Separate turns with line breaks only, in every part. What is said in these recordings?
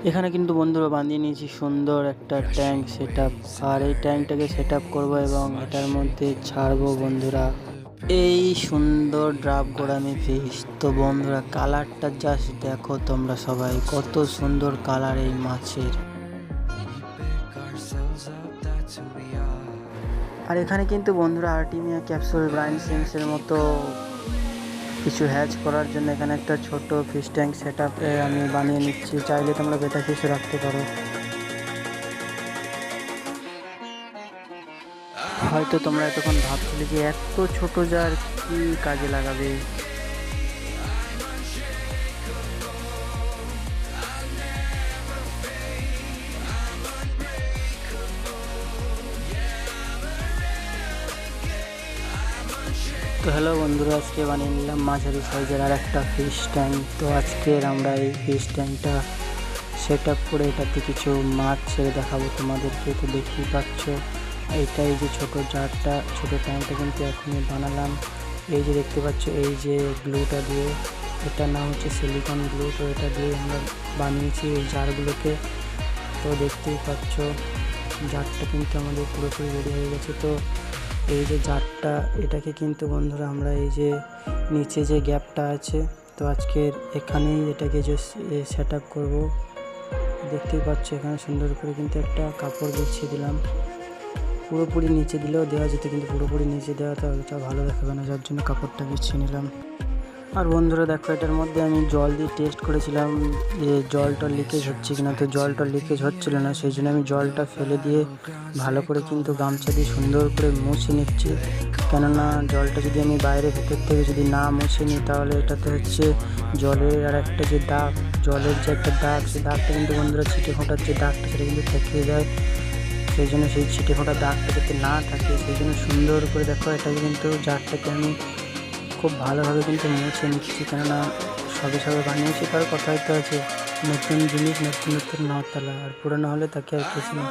এখানে কিন্তু বন্ধুরা বানিয়ে নিয়েছি সুন্দর একটা ট্যাঙ্ক সেটআপ। আর এই ট্যাঙ্কটাকে সেটআপ করবো এবং এটার মধ্যে ছাড়বো বন্ধুরা এই সুন্দর ড্রাফ গোড়ামি ফিশ। তো বন্ধুরা কালারটা জাস্ট দেখো তোমরা সবাই, কত সুন্দর কালার এই মাছের। আর এখানে কিন্তু বন্ধুরা আর্টিমিয়া ক্যাপসুল ব্রাইন সিমসের মতো কিছু হ্যাচ করার জন্য এখানে একটা ছোট ফিশ ট্যাঙ্ক সেটআপ আমি বানিয়ে নিচ্ছি। চাইলে তোমরা বেটা ফিশও রাখতে পারো। হয়তো তোমরা এতক্ষণ ভাবছিলে যে এত ছোট জার কি কাজে লাগাবে। তো হ্যালো বন্ধুরা, আজকে বানিয়ে নিলাম মাঝারি সাইজের আর একটা ফিশ ট্যাঙ্ক। তো আজকের আমরা এই ফিশ ট্যাঙ্কটা সেট আপ করে এটাতে কিছু মাছ ছেড়ে দেখাবো তোমাদেরকে। তো দেখতেই পাচ্ছ এইটাই যে ছোট জারটা, ছোট ট্যাঙ্কটা কিন্তু এখনই বানালাম। এই যে দেখতে পাচ্ছ এই যে গ্লুটা দিয়ে, এটার নাম হচ্ছে সিলিকন গ্লু। তো এটা দিয়ে আমরা বানিয়েছি এই জারগুলোকে। তো দেখতেই পাচ্ছ জারটা কিন্তু আমাদের পুরোপুরি রেডি হয়ে গেছে। তো এই যে জারটা, এটাকে কিন্তু বন্ধুরা আমরা এই যে নিচে যে গ্যাপটা আছে, তো আজকের এখানেই এটাকে যে সেট আপ করবো। দেখতেই পাচ্ছ এখানে সুন্দর করে কিন্তু একটা কাপড় বিছিয়ে দিলাম। পুরোপুরি নিচে দিলেও দেওয়া যেত, কিন্তু পুরোপুরি নিচে দেওয়াটা ওটা ভালো দেখাবে না, যার জন্য কাপড়টা বিছিয়ে নিলাম। আর বন্ধুরা দেখো, এটার মধ্যে আমি জল দিয়ে টেস্ট করেছিলাম যে জলটা লিকেজ হচ্ছে কিনা। তো জলটা লিকেজ হচ্ছিল না, সেই জন্য আমি জলটা ফেলে দিয়ে ভালো করে কিন্তু গামছা দিয়ে সুন্দর করে মুছে নিচ্ছি। কেননা জলটা যদি আমি বাইরে ভেতর থেকে যদি না মুছে নিই, তাহলে এটাতে হচ্ছে জলের আর একটা যে দাগ, জলের যে একটা দাগ, সেই দাগটা কিন্তু বন্ধুরা ছিটে ফোটার যে দাগটা সেটা কিন্তু থেকে যায়। সেই জন্য সেই ছিটে ফোটা দাগটা যাতে না থাকে, সেই জন্য সুন্দর করে দেখো এটাকে কিন্তু জারটাকে আমি খুব ভালোভাবে কিন্তু মুছে নিচ্ছি। কেননা সবে সবে বানিয়েছি, তার কথাই তো আছে, নতুন জিনিস নতুন নতুন নতলা, আর পুরোনো হলে তাকে আর কিছু না।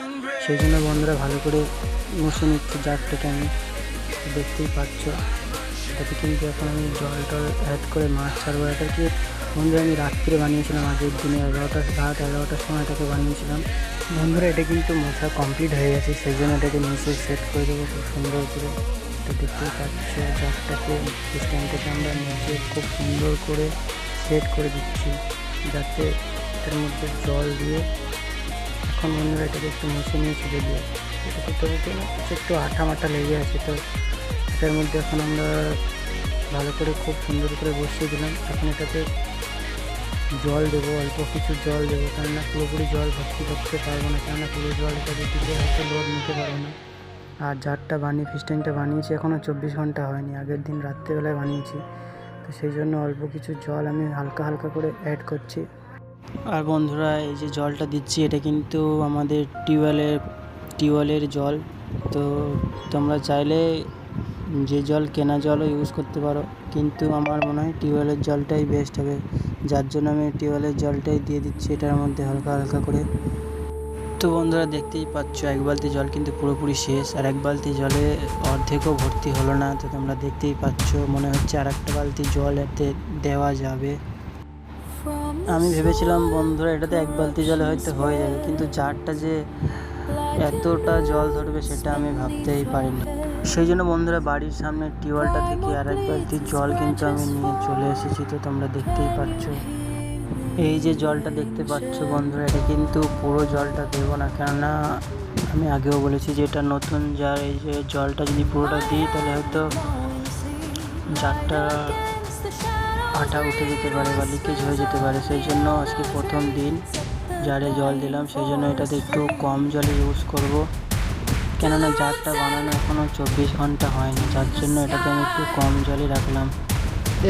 সেই জন্য বন্ধুরা ভালো করে মুছে নিচ্ছি জারটাকে আমি। দেখতেই পাচ্ছ এটাতে কিন্তু এখন আমি জল টল অ্যাড করে মাছ ছাড়বো। এটাকে বন্ধুরা আমি রাত্রে বানিয়েছিলাম, আগের দিনে রাত 11টার সময় এটাকে বানিয়েছিলাম। বন্ধুরা এটা কিন্তু মোছা কমপ্লিট হয়ে গেছে, সেই জন্য এটাকে নিচে সেট করে দেবো খুব সুন্দর করে। এটা দেখতেই পাচ্ছ জারটাকে, স্ট্যান্ডটাকে আমরা নিচে খুব সুন্দর করে সেট করে দিচ্ছি, যাতে এটার মধ্যে জল দিয়ে এখন বন্ধুরা এটাকে একটু মুছে নিয়েছি। যদিও এটা করতে করতে একটু আঠা মাঠা লেগে আছে, তো এটার মধ্যে এখন আমরা ভালো করে খুব সুন্দর করে বসিয়ে দিলাম। এখন এটাতে জল দেবো, অল্প কিছু জল দেবো, কেননা পুরোপুরি জল ভর্তি করতে পারবো না, কেননা পুরো জল এটাতে দিলে হয়তো লোড নিতে পারবো না। আর জারটা বানিয়ে ফিশ ট্যাঙ্কটা বানিয়েছি এখনও 24 ঘন্টা হয়নি, আগের দিন রাত্রেবেলায় বানিয়েছি। তো সেই জন্য অল্প কিছু জল আমি হালকা হালকা করে অ্যাড করছি। আর বন্ধুরা এই যে জলটা দিচ্ছি, এটা কিন্তু আমাদের টিউবওয়েলের জল। তো তোমরা চাইলে যে জল কেনা জলও ইউজ করতে পারো, কিন্তু আমার মনে হয় টিউবওয়েলের জলটাই বেস্ট হবে, যার জন্য আমি টিউবওয়েলের জলটাই দিয়ে দিচ্ছি এটার মধ্যে হালকা হালকা করে। তো বন্ধুরা দেখতেই পাচ্ছ এক বালতি জল কিন্তু পুরোপুরি শেষ, আর এক বালতি জলে অর্ধেকও ভর্তি হলো না। তো তোমরা দেখতেই পাচ্ছ মনে হচ্ছে আর একটা বালতি জল এতে দেওয়া যাবে। আমি ভেবেছিলাম বন্ধুরা এটাতে এক বালতি জলে হয়তো হয়ে যাবে, কিন্তু জারটা যে এতটা জল ধরবে সেটা আমি ভাবতেই পারিনি। সেই জন্য বন্ধুরা বাড়ির সামনে টিউবওয়েলটা থেকে আর এক বালতি জল কিন্তু আমি নিয়ে চলে এসেছি। তো তোমরা দেখতেই পাচ্ছ এই যে জলটা দেখতে পাচ্ছ বন্ধুরা, এটা কিন্তু পুরো জলটা দেবো না, কেননা আমি আগেও বলেছি যে এটা নতুন জার। এই যে জলটা যদি পুরোটা দিই তাহলে হয়তো জারটা আঠা উঠে যেতে পারে বা লিকেজ হয়ে যেতে পারে। সেই জন্য আজকে প্রথম দিন জারে জল দিলাম, সেই জন্য এটাতে একটু কম জলে ইউজ করব, কেননা জারটা বানানো এখনও 24 ঘন্টা হয়নি, যার জন্য এটাতে আমি একটু কম জলই রাখলাম।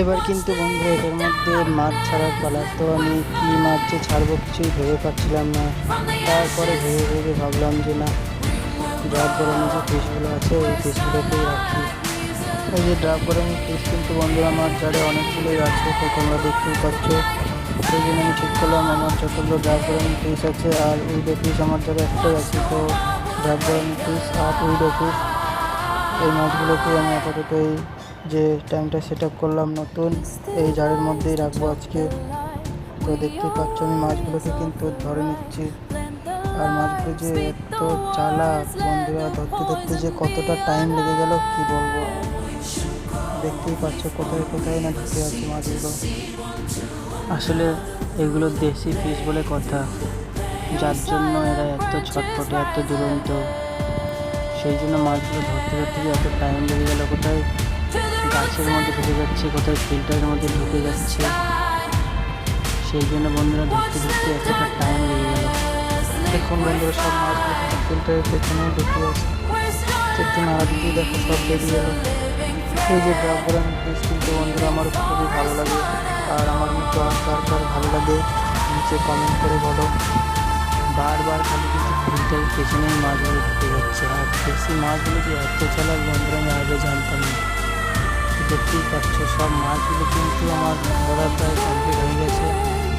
এবার কিন্তু বন্ধু এটার মধ্যে মাছ ছাড়ার পালা। তো আমি কী মাছ যে ছাড়বো কিছুই ভেবে পাচ্ছিলাম না। তারপরে ভেবে ভেবে ভাবলাম যে না, ড্রাফ গরমে যে ফিশগুলো আছে ওই ফিশগুলোকেই রাখি। এই যে ড্রাফ গরমে ফিশ কিন্তু বন্ধুরা আমার জারে অনেকগুলোই আছে, তো তোমরা দেখতেই পাচ্ছ। সেই জন্য আমি ঠিক করলাম আমার যতগুলো ড্রাফ গরমে ফিশ আছে আর উইডো ফিশ আমার জারে একটাই আছে, তো ড্রাফ গরমে ফিশ আর উইডো ফিশ এই মাছগুলোকে আমি আপাতত এই যে ট্যাঙ্কটা সেট আপ করলাম নতুন, এই জারের মধ্যেই রাখবো আজকে। তো দেখতে পাচ্ছ আমি মাছগুলোকে কিন্তু ধরে নিচ্ছি। আর মাছগুলো যে এত চালাক বন্ধুরা, ধরতে ধরতে যে কতটা টাইম লেগে গেল কি বলবো। দেখতেই পাচ্ছ কোথায় কোথায় না ঢুকে আছে মাছগুলো। আসলে এগুলো দেশি ফিশ বলে কথা, যার জন্য এরা এত ছটফটে এত দুরন্ত। সেই জন্য মাছগুলো ধরতে ধরতে যে এত টাইম লেগে গেল, কোথায় গাছের মধ্যে ঢুকে যাচ্ছে, কোথায় ফিল্টারের মধ্যে ঢুকে যাচ্ছে। সেই জন্য বন্ধুরা ধরতে ধরতে এতটা টাইম লেগে গেল। দেখুন বন্ধুরা, সব মাছগুলো কিন্তু ফিল্টারের পেছনে ঢুকে আছে। একটু নাড়া দিতে দেখো সব বেরিয়ে গেল। এই যে ড্রাগন ফিশ কিন্তু বন্ধুরা আমার খুবই ভালো লাগে। আর আমার মতো আর কার কার ভালো লাগে নিচে কমেন্ট করে বলো। বারবার খালি কিন্তু ফিল্টারের পেছনেই মাছগুলো ঢুকে যাচ্ছে। আর দেশি মাছগুলো যে এত চালাক বন্ধুরা আমি আগে জানতাম না। দেখতেই পাচ্ছ সব মাছগুলো কিন্তু আমার ধরা প্রায় কমপ্লিট হয়ে গেছে।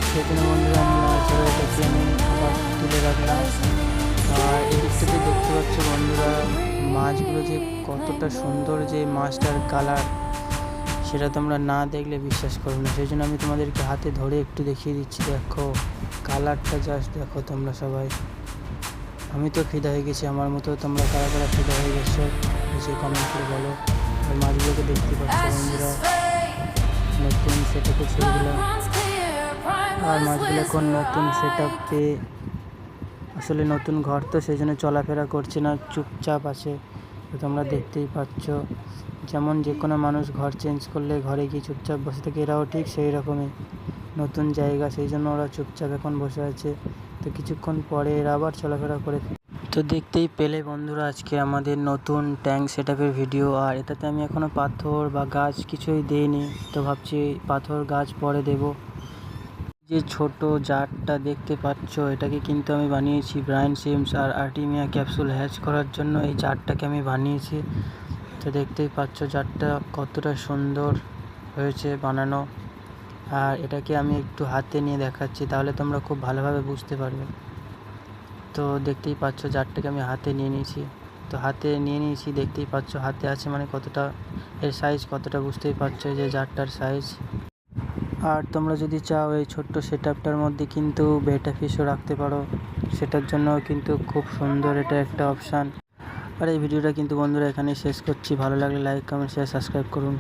সেই জন্য বন্ধুরা আমি নাড়াচাড়া এটাকে আমি আবার তুলে রাখলাম। আর এদিক থেকে দেখতে পাচ্ছ বন্ধুরা মাছগুলো যে কতটা সুন্দর, যে মাছটার কালার সেটা তোমরা না দেখলে বিশ্বাস করবে না। সেই জন্য আমি তোমাদেরকে হাতে ধরে একটু দেখিয়ে দিচ্ছি। দেখো কালারটা জাস্ট দেখো তোমরা সবাই। আমি তো ফিদা হয়ে গেছি, আমার মতো তোমরা কারা কারা ফিদা হয়ে গেছো নিচে কমেন্ট করে বলো। আর মাছগুলোকে দেখতে পাচ্ছ বন্ধুরা নতুন সেট আপে ছেড়ে দিলাম। আর মাছগুলো এখন নতুন সেট আপে, আসলে নতুন ঘর তো সেই জন্য চলাফেরা করছে না, চুপচাপ আছে। তো তোমরা দেখতেই পাচ্ছ যেমন যে কোনো মানুষ ঘর চেঞ্জ করলে ঘরে গিয়ে চুপচাপ বসে থাকে, এরাও ঠিক সেই রকমই নতুন জায়গা, সেই জন্য ওরা চুপচাপ এখন বসে আছে। তো কিছুক্ষণ পরে এরা আবার চলাফেরা করে। তো দেখতেই পেলে বন্ধুরা আজকে আমাদের নতুন ট্যাঙ্ক সেট আপের ভিডিও। আর এটাতে আমি এখনও পাথর বা গাছ কিছুই দিইনি, তো ভাবছি পাথর গাছ পরে দেব। যে ছোট জারটা দেখতে পাচ্ছ এটাকে কিন্তু আমি বানিয়েছি ব্রায়ান সিমস আর আর্টিমিয়া ক্যাপসুল হ্যাচ করার জন্য এই জারটাকে আমি বানিয়েছি। তো দেখতেই পাচ্ছ জারটা কতটা সুন্দর হয়েছে বানানো। আর এটাকে আমি একটু হাতে নিয়ে দেখাচ্ছি, তাহলে তোমরা খুব ভালোভাবে বুঝতে পারবে। তো দেখতেই পাচ্ছ জারটাকে আমি হাতে নিয়ে নিয়েছি। তো হাতে নিয়ে নিয়েছি দেখতেই পাচ্ছ হাতে আছে মানে কতটা এর সাইজ কতটা বুঝতেই পারছো, যে জারটার সাইজ। আর তোমরা যদি চাও এই ছোট্ট সেট আপটার মধ্যে কিন্তু বেটা ফিশও রাখতে পারো, সেটার জন্য কিন্তু খুব সুন্দর এটা একটা অপশান। আর এই ভিডিওটা কিন্তু বন্ধুরা এখানেই শেষ করছি। ভালো লাগলে লাইক কমেন্ট শেয়ার সাবস্ক্রাইব করুন।